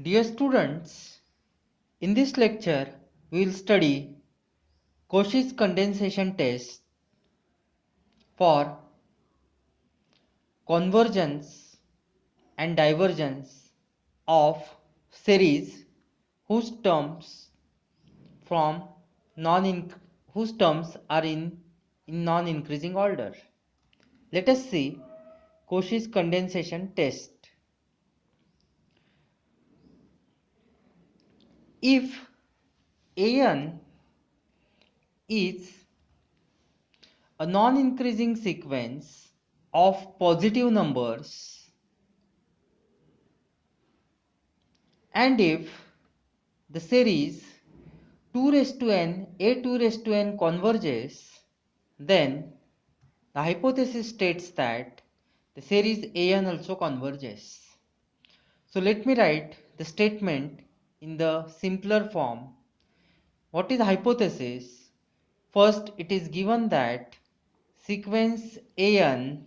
Dear students, in this lecture we will study Cauchy's condensation test for convergence and divergence of series whose terms from non whose terms are in non-increasing order. Let us see Cauchy's condensation test. If An is a non-increasing sequence of positive numbers, and if the series 2 raised to n a2 raised to n converges, then the hypothesis states that the series an also converges. So let me write the statement in the simpler form. What is the hypothesis? First, it is given that sequence an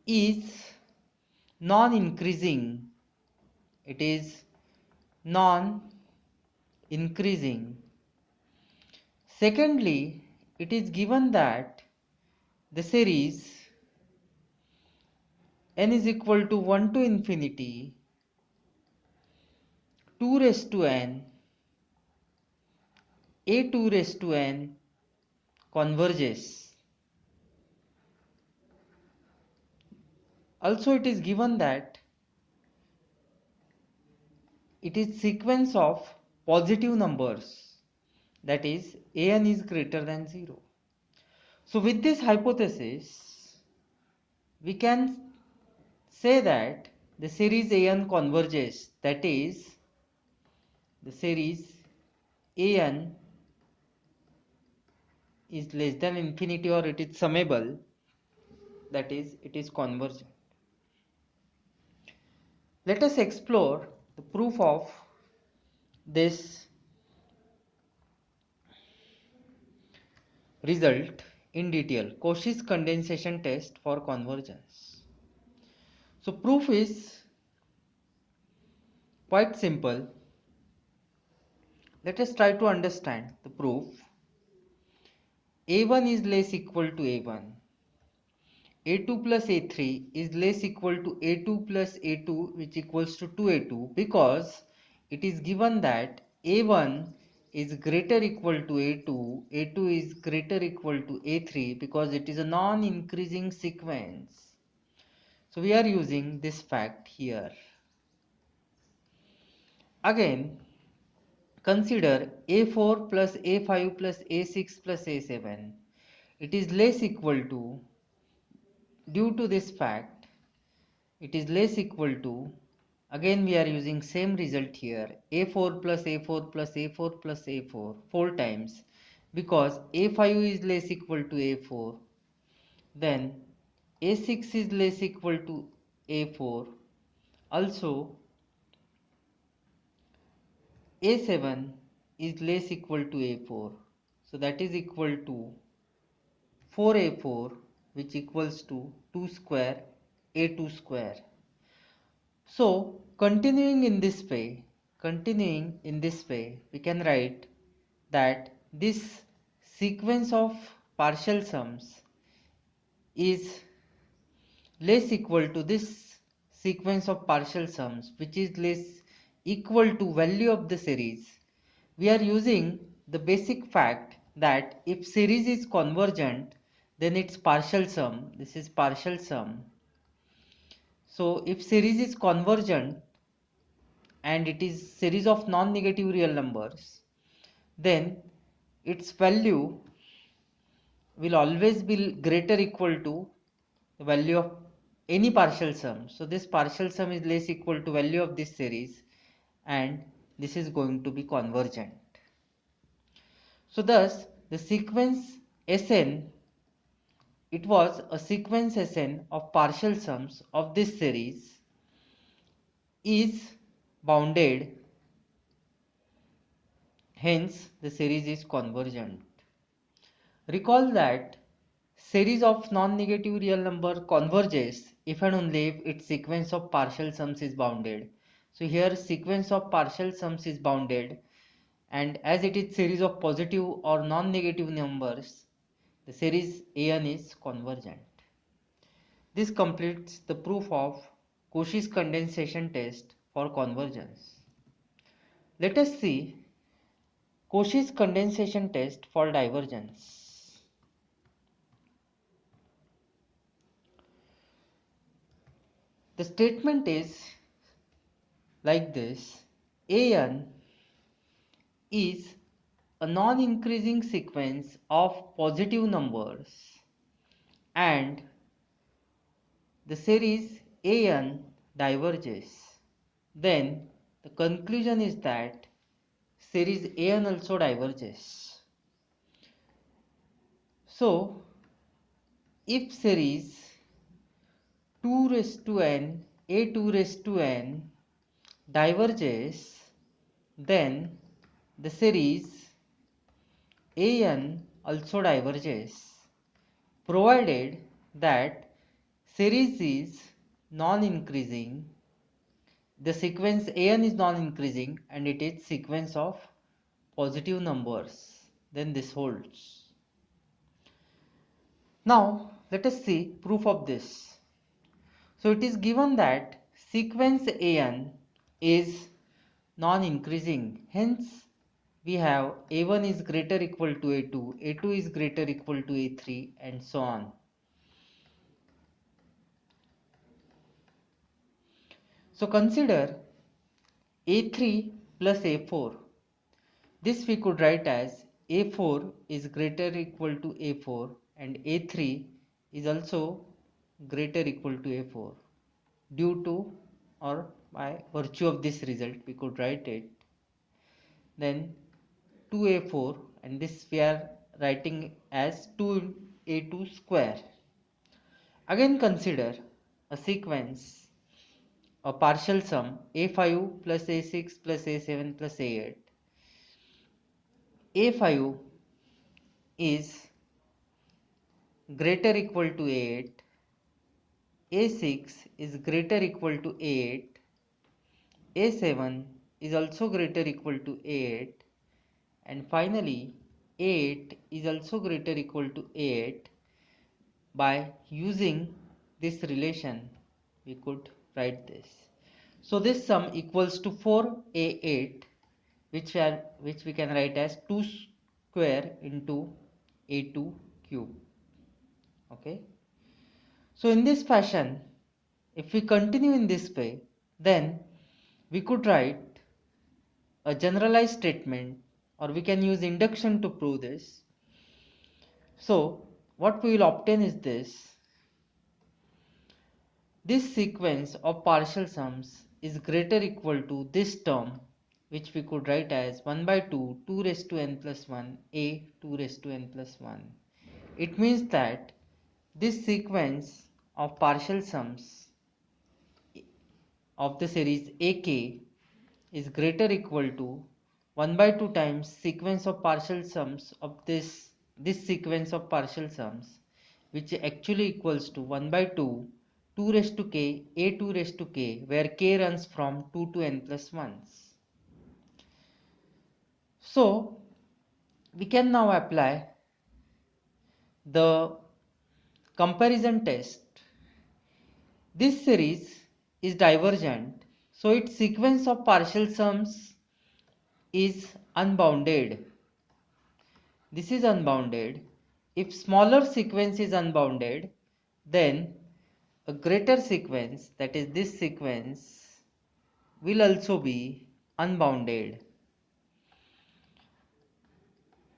is non-increasing. It is non-increasing. Secondly, it is given that the series n is equal to 1 to infinity 2 raised to n a2 raised to n converges. Also, it is given that it is sequence of positive numbers, that is an is greater than 0. So with this hypothesis we can say that the series an converges, that is the series an is less than infinity or it is summable, that is it is convergent. Let us explore the proof of this result in detail. Cauchy's condensation test for convergence. So proof is quite simple. Let us try to understand the proof. A1 is less equal to A1. A2 plus A3 is less equal to A2 plus A2, which equals to 2A2, because it is given that A1 is greater equal to A2, A2 is greater equal to A3, because it is a non-increasing sequence. So we are using this fact here. Again, consider A4 plus A5 plus A6 plus A7. It is less equal to, due to this fact, it is less equal to, again we are using same result here, a4 plus a4 plus a4 plus a4 4 times, because a5 is less equal to a4, then a6 is less equal to a4, also a7 is less equal to a4, so that is equal to 4a4, which equals to 2 square a2 square. So continuing in this way, we can write that this sequence of partial sums is less equal to this sequence of partial sums, which is less equal to value of the series. We are using the basic fact that if series is convergent, then its partial sum, this is partial sum. So if series is convergent and it is series of non-negative real numbers, then its value will always be greater equal to the value of any partial sum. So this partial sum is less equal to value of this series, and this is going to be convergent. So thus the sequence Sn, it was a sequence Sn of partial sums of this series, is bounded, hence the series is convergent. Recall that series of non-negative real number converges if and only if its sequence of partial sums is bounded. So here sequence of partial sums is bounded, and as it is series of positive or non-negative numbers, the series AN is convergent. This completes the proof of Cauchy's condensation test for convergence. Let us see Cauchy's condensation test for divergence. The statement is like this: AN is a non-increasing sequence of positive numbers and the series AN diverges. Then the conclusion is that series AN also diverges. So if series 2 raised to n A2 raised to n diverges, then the series AN also diverges, provided that series is non-increasing, the sequence AN is non-increasing and it is sequence of positive numbers, then this holds. Now let us see proof of this. So it is given that sequence AN is non-increasing, hence we have A1 is greater equal to A2, A2 is greater equal to A3 and so on. So consider A3 plus A4. This we could write as A4 is greater equal to A4 and A3 is also greater equal to A4. Due to or by virtue of this result we could write it. Then 2A4 and this we are writing as 2A2 square. Again consider a sequence, a partial sum A5 plus A6 plus A7 plus A8. A5 is greater equal to A8, A6 is greater equal to A8, A7 is also greater equal to A8, and finally A8 is also greater equal to A8. By using this relation we could write this. So this sum equals to 4A8, which we can write as 2 square into A2 cube. Okay. So in this fashion, if we continue in this way, then we could write a generalized statement, or we can use induction to prove this. So what we will obtain is this: this sequence of partial sums is greater equal to this term, which we could write as 1 by 2, 2 raised to n plus 1, a 2 raised to n plus 1. It means that this sequence of partial sums of the series AK is greater equal to 1 by 2 times sequence of partial sums of this sequence of partial sums, which actually equals to 1 by 2 2 raised to k A2 raised to k, where k runs from 2 to n plus 1s. So we can now apply the comparison test. This series is divergent, so its sequence of partial sums is unbounded. This is unbounded. If smaller sequence is unbounded, then a greater sequence, that is this sequence, will also be unbounded.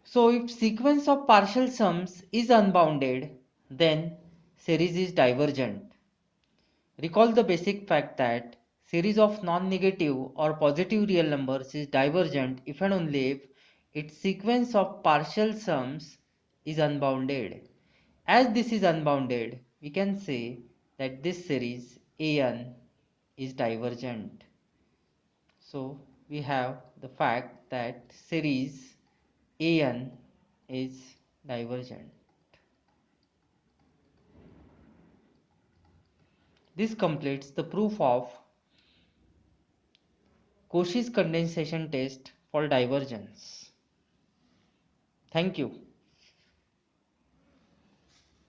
So if sequence of partial sums is unbounded, then series is divergent. Recall the basic fact that series of non-negative or positive real numbers is divergent if and only if its sequence of partial sums is unbounded. As this is unbounded, we can say that this series AN is divergent. So we have the fact that series AN is divergent. This completes the proof of Cauchy's condensation test for divergence. Thank you.